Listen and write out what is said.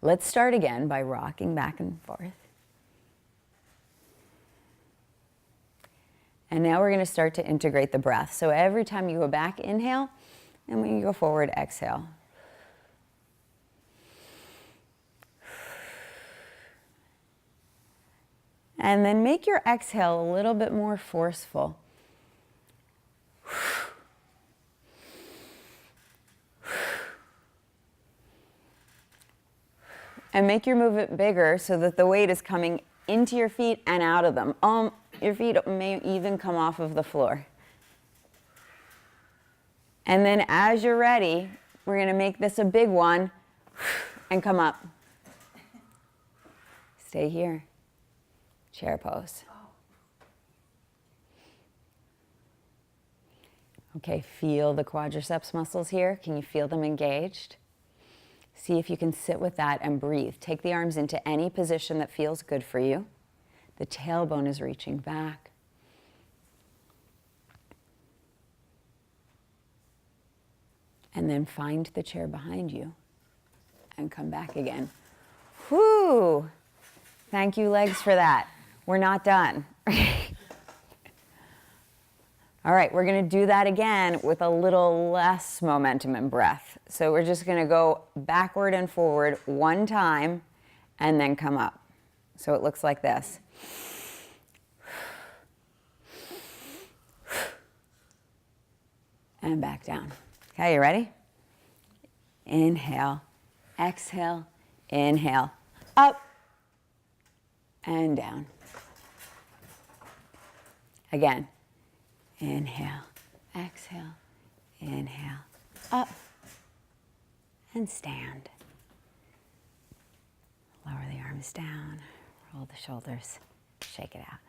Let's start again by rocking back and forth. And now we're going to start to integrate the breath. So every time you go back, inhale, and when you go forward, exhale. And then make your exhale a little bit more forceful. And make your movement bigger so that the weight is coming into your feet and out of them. Your feet may even come off of the floor. And then as you're ready, we're going to make this a big one and come up. Stay here. Chair pose. Okay, feel the quadriceps muscles here. Can you feel them engaged? See if you can sit with that and breathe. Take the arms into any position that feels good for you. The tailbone is reaching back. And then find the chair behind you and come back again. Whoo! Thank you, legs, for that. We're not done. All right, we're going to do that again with a little less momentum and breath. So we're just going to go backward and forward one time and then come up. So it looks like this. And back down. Okay, you ready? Inhale, exhale, inhale, up and down. Again. Inhale, exhale, inhale, up, and stand. Lower the arms down, roll the shoulders, shake it out.